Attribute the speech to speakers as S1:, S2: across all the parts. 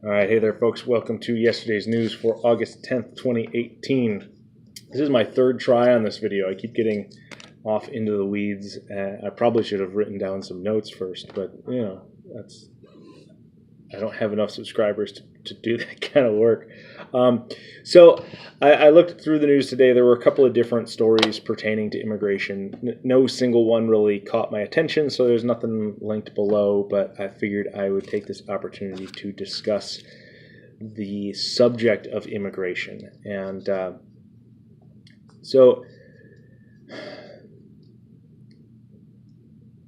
S1: All right, hey there, folks. Welcome to yesterday's news for August 10th, 2018. This is my third try on this video. I keep getting off into the weeds. I probably should have written down some notes first, but I don't have enough subscribers to do that kind of work. So I looked through the news today. There were a couple of different stories pertaining to immigration. No single one really caught my attention, so there's nothing linked below, but I figured I would take this opportunity to discuss the subject of immigration. And so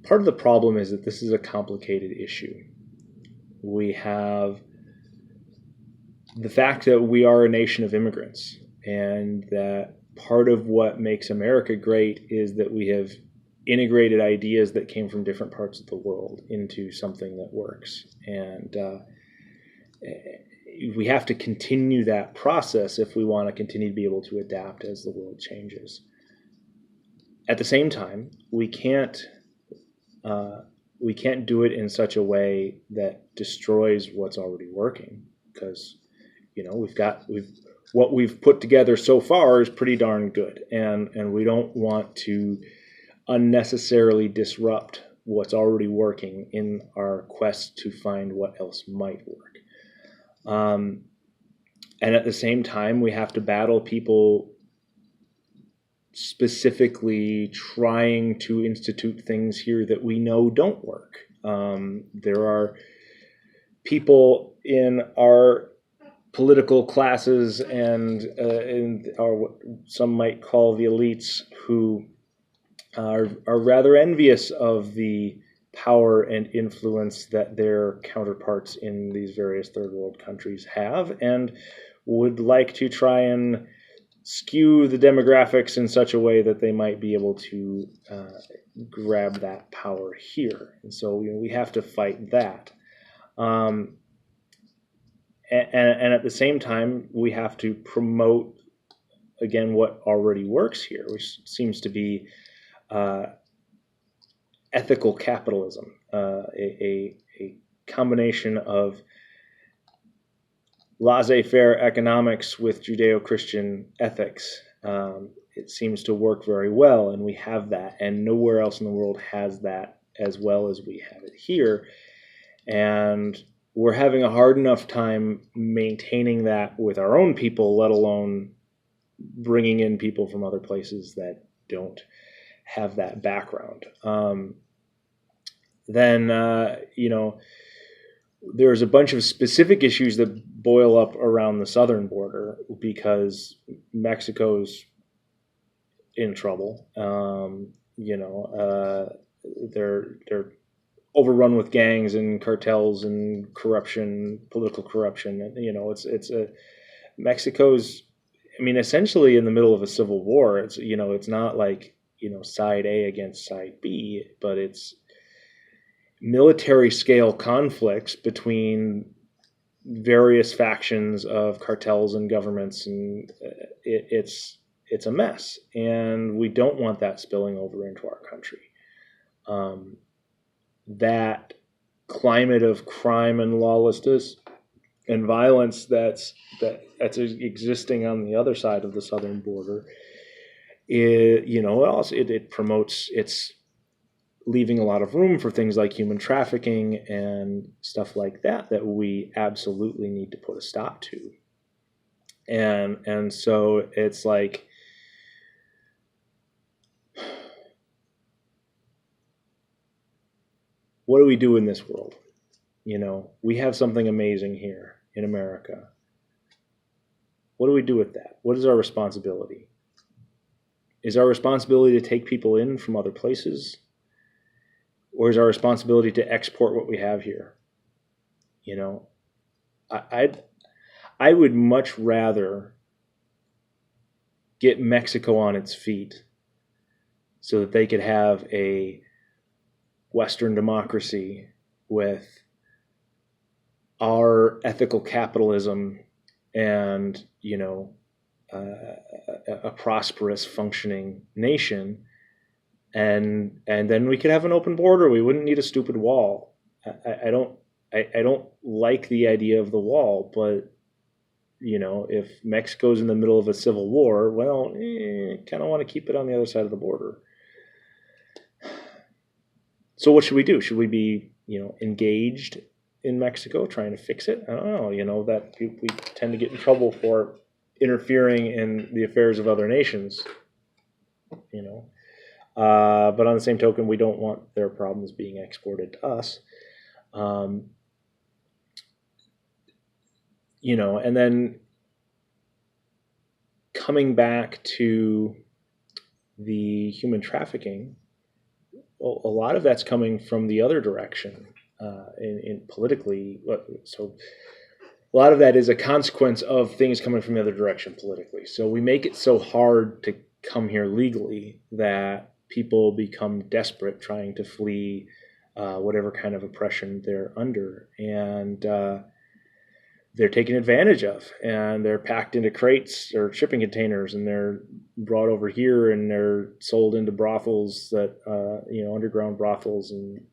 S1: part of the problem is that this is a complicated issue. We have the fact that we are a nation of immigrants, and that part of what makes America great is that we have integrated ideas that came from different parts of the world into something that works. And we have to continue that process if we want to continue to be able to adapt as the world changes. At the same time, we can't do it in such a way that destroys what's already working, because what we've put together so far is pretty darn good, and we don't want to unnecessarily disrupt what's already working in our quest to find what else might work. And at the same time, we have to battle people specifically trying to institute things here that we know don't work. There are people in our political classes and in what some might call the elites who are rather envious of the power and influence that their counterparts in these various third world countries have, and would like to try and skew the demographics in such a way that they might be able to grab that power here. And so we have to fight that. And at the same time, we have to promote, again, what already works here, which seems to be ethical capitalism, a combination of laissez-faire economics with Judeo-Christian ethics. It seems to work very well, and we have that, and nowhere else in the world has that as well as we have it here. And we're having a hard enough time maintaining that with our own people, let alone bringing in people from other places that don't have that background. There's a bunch of specific issues that boil up around the southern border because Mexico's in trouble. They're overrun with gangs and cartels and corruption, political corruption. Mexico's, essentially in the middle of a civil war. It's not like, side A against side B, but it's military scale conflicts between various factions of cartels and governments, and it's a mess, and we don't want that spilling over into our country. That climate of crime and lawlessness and violence that's existing on the other side of the southern border, it promotes, it's leaving a lot of room for things like human trafficking and stuff like that we absolutely need to put a stop to. And so it's like, what do we do in this world? We have something amazing here in America. What do we do with that? What is our responsibility? Is our responsibility to take people in from other places? Or is our responsibility to export what we have here? I would much rather get Mexico on its feet so that they could have a Western democracy with our ethical capitalism and, a prosperous functioning nation. And then we could have an open border. We wouldn't need a stupid wall. I don't I don't like the idea of the wall, but if Mexico's in the middle of a civil war, well, kind of want to keep it on the other side of the border. So what should we do? Should we be, engaged in Mexico trying to fix it? I don't know. That we tend to get in trouble for interfering in the affairs of other nations. But on the same token, we don't want their problems being exported to us. And then coming back to the human trafficking, well, a lot of that's coming from the other direction, in politically. So a lot of that is a consequence of things coming from the other direction politically. So we make it so hard to come here legally that people become desperate trying to flee whatever kind of oppression they're under. And they're taken advantage of, and they're packed into crates or shipping containers, and they're brought over here, and they're sold into brothels that, underground brothels and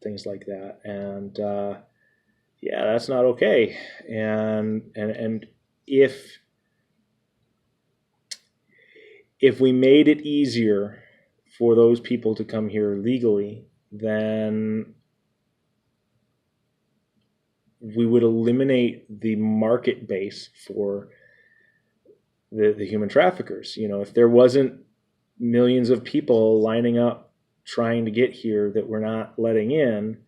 S1: things like that. And that's not okay. And if we made it easier for those people to come here legally, then we would eliminate the market base for the human traffickers. If there wasn't millions of people lining up trying to get here that we're not letting in,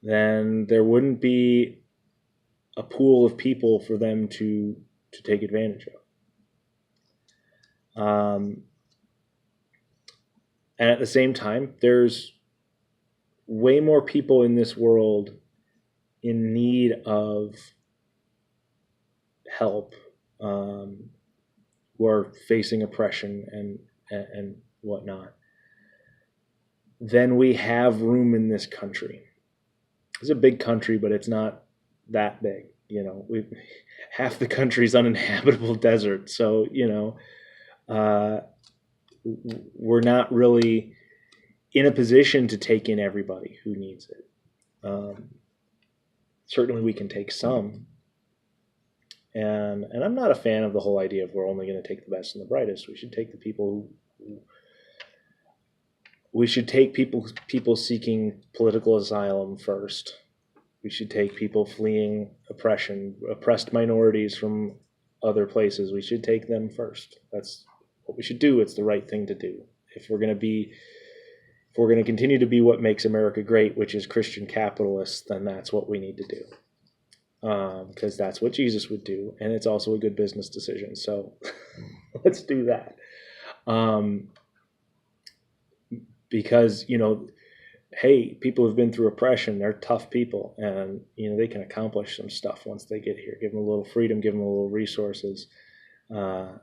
S1: then there wouldn't be a pool of people for them to take advantage of. And at the same time, there's way more people in this world in need of help, who are facing oppression and whatnot, then we have room in this country. It's a big country, but it's not that big. Half the country's uninhabitable desert. So, we're not really in a position to take in everybody who needs it. Certainly we can take some. And I'm not a fan of the whole idea of we're only going to take the best and the brightest. We should take the people we should take people seeking political asylum first. We should take people fleeing oppression, oppressed minorities from other places. We should take them first. That's what we should do. It's the right thing to do. If we're going to continue to be what makes America great, which is Christian capitalists, then that's what we need to do. Because that's what Jesus would do, and it's also a good business decision. So let's do that. Because, hey, people who've been through oppression, they're tough people, and, they can accomplish some stuff once they get here. Give them a little freedom, give them a little resources.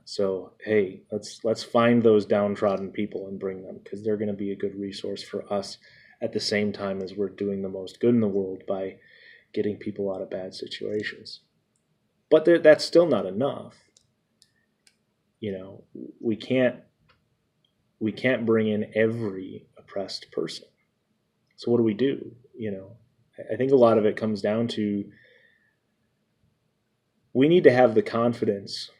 S1: So, hey, let's find those downtrodden people and bring them, because they're going to be a good resource for us at the same time as we're doing the most good in the world by getting people out of bad situations. But that's still not enough. We can't bring in every oppressed person. So what do? I think a lot of it comes down to we need to have the confidence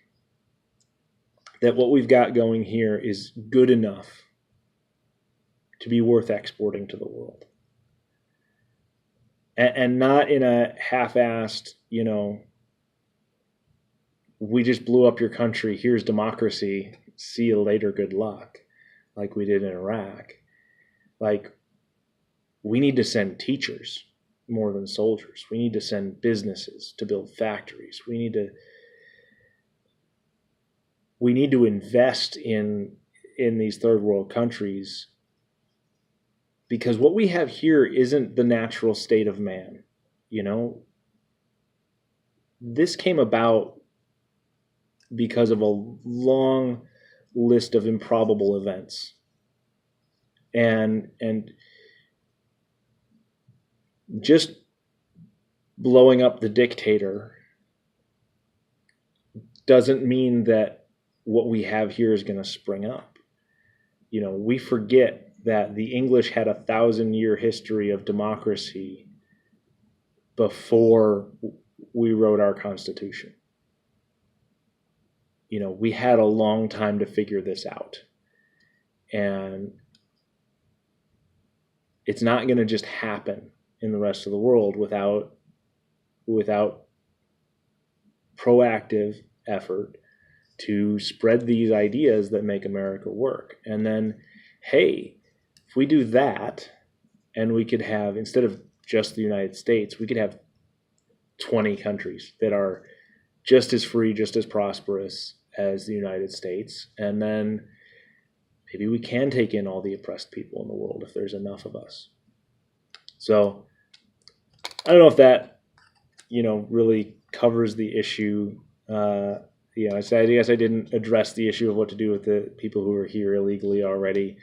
S1: that what we've got going here is good enough to be worth exporting to the world. And not in a half-assed, we just blew up your country, here's democracy, see you later, good luck, like we did in Iraq. Like, we need to send teachers more than soldiers. We need to send businesses to build factories. We need to invest in these third world countries, because what we have here isn't the natural state of man. This came about because of a long list of improbable events. And just blowing up the dictator doesn't mean that what we have here is going to spring up. We forget that the English had 1,000-year history of democracy before we wrote our Constitution. We had a long time to figure this out. And it's not going to just happen in the rest of the world without proactive effort to spread these ideas that make America work. And then, hey, if we do that, and we could have, instead of just the United States, we could have 20 countries that are just as free, just as prosperous as the United States. And then maybe we can take in all the oppressed people in the world if there's enough of us. So I don't know if that, really covers the issue. I guess I didn't address the issue of what to do with the people who are here illegally already.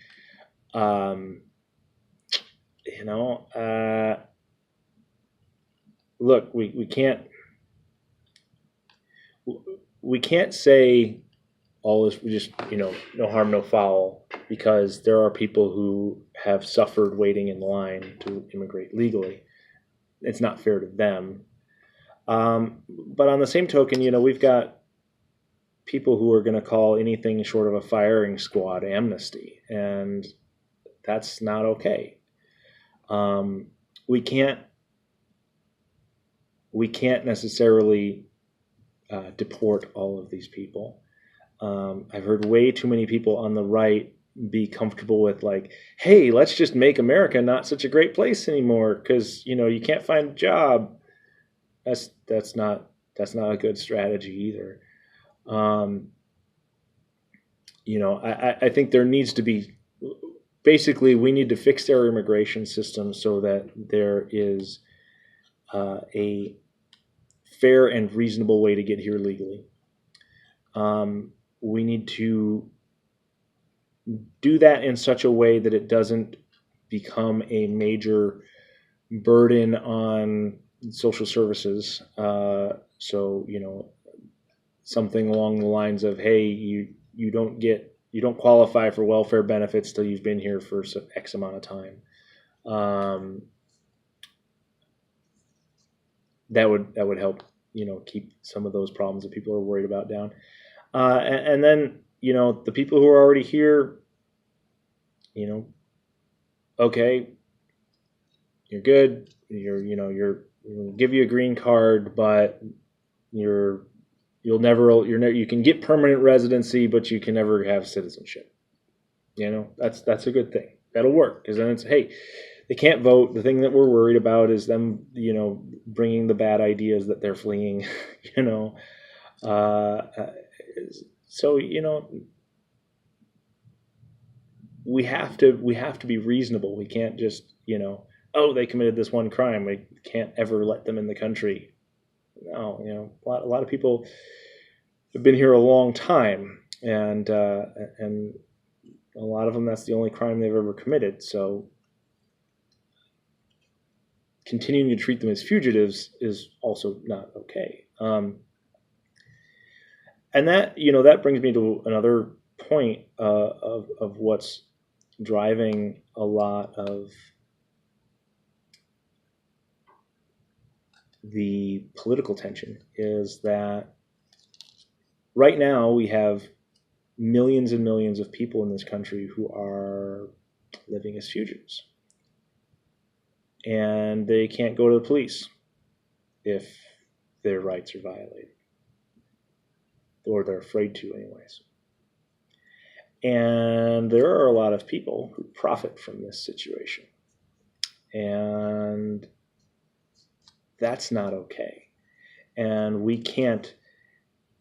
S1: Look, we can't say all is just, no harm, no foul, because there are people who have suffered waiting in line to immigrate legally. It's not fair to them. But on the same token, we've got people who are going to call anything short of a firing squad amnesty, and that's not okay. We can't necessarily deport all of these people. I've heard way too many people on the right be comfortable with, like, hey, let's just make America not such a great place anymore because you can't find a job. That's not a good strategy either. I think there needs to be, basically, we need to fix our immigration system so that there is a fair and reasonable way to get here legally. We need to do that in such a way that it doesn't become a major burden on social services. So, something along the lines of, hey, you don't qualify for welfare benefits till you've been here for X amount of time. That would help, keep some of those problems that people are worried about down. And then, the people who are already here, okay, you're good. We'll give you a green card, but you can get permanent residency, but you can never have citizenship. That's a good thing. That'll work, because then it's, hey, they can't vote. The thing that we're worried about is them, bringing the bad ideas that they're fleeing, So, we have to be reasonable. We can't just, oh, they committed this one crime, we can't ever let them in the country. No, a lot of people have been here a long time, and a lot of them, that's the only crime they've ever committed. So continuing to treat them as fugitives is also not okay. And that brings me to another point of what's driving a lot of the political tension, is that right now we have millions and millions of people in this country who are living as fugitives, and they can't go to the police if their rights are violated, or they're afraid to anyways. And there are a lot of people who profit from this situation, and that's not okay. And we can't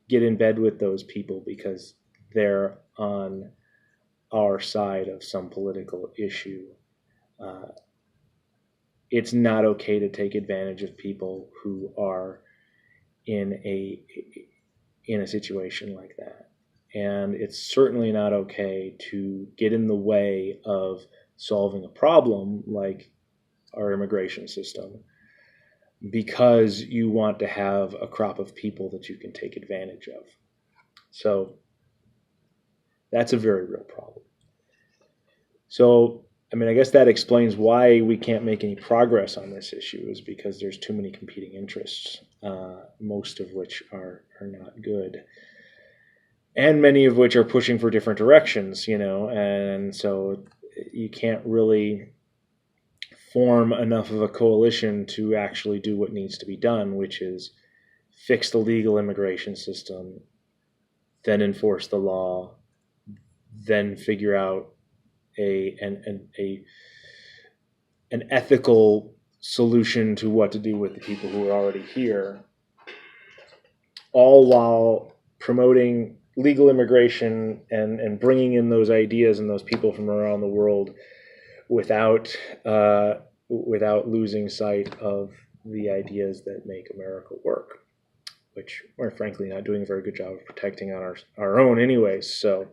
S1: get in bed with those people because they're on our side of some political issue. It's not okay to take advantage of people who are in a situation like that. And it's certainly not okay to get in the way of solving a problem like our immigration system because you want to have a crop of people that you can take advantage of. So that's a very real problem. So I mean, I guess that explains why we can't make any progress on this issue, is because there's too many competing interests, most of which are not good, and many of which are pushing for different directions, and so you can't really form enough of a coalition to actually do what needs to be done, which is fix the legal immigration system, then enforce the law, then figure out an ethical solution to what to do with the people who are already here, all while promoting legal immigration and bringing in those ideas and those people from around the world without losing sight of the ideas that make America work, which we're frankly not doing a very good job of protecting on our own anyways. So,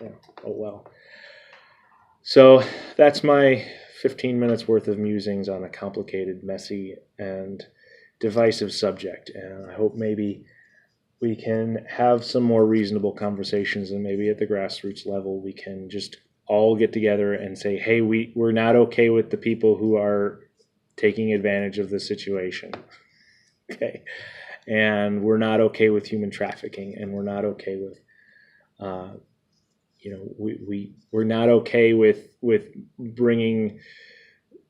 S1: oh well. So that's my 15 minutes worth of musings on a complicated, messy, and divisive subject. And I hope maybe we can have some more reasonable conversations, and maybe at the grassroots level we can just all get together and say, hey, we're not okay with the people who are taking advantage of the situation. Okay. And we're not okay with human trafficking, and we're not okay with we're not okay with bringing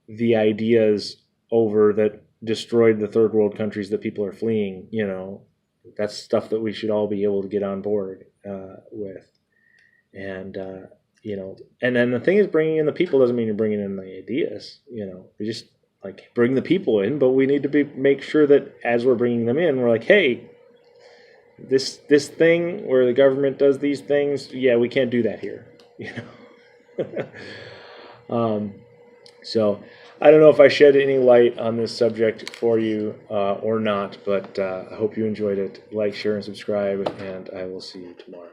S1: the ideas over that destroyed the third world countries that people are fleeing. That's stuff that we should all be able to get on board with. And and then the thing is, bringing in the people doesn't mean you're bringing in the ideas. We just bring the people in, but we need to make sure that as we're bringing them in, we're like, hey, this thing where the government does these things, yeah, we can't do that here. So I don't know if I shed any light on this subject for you or not, but I hope you enjoyed it. Like, share, and subscribe, and I will see you tomorrow.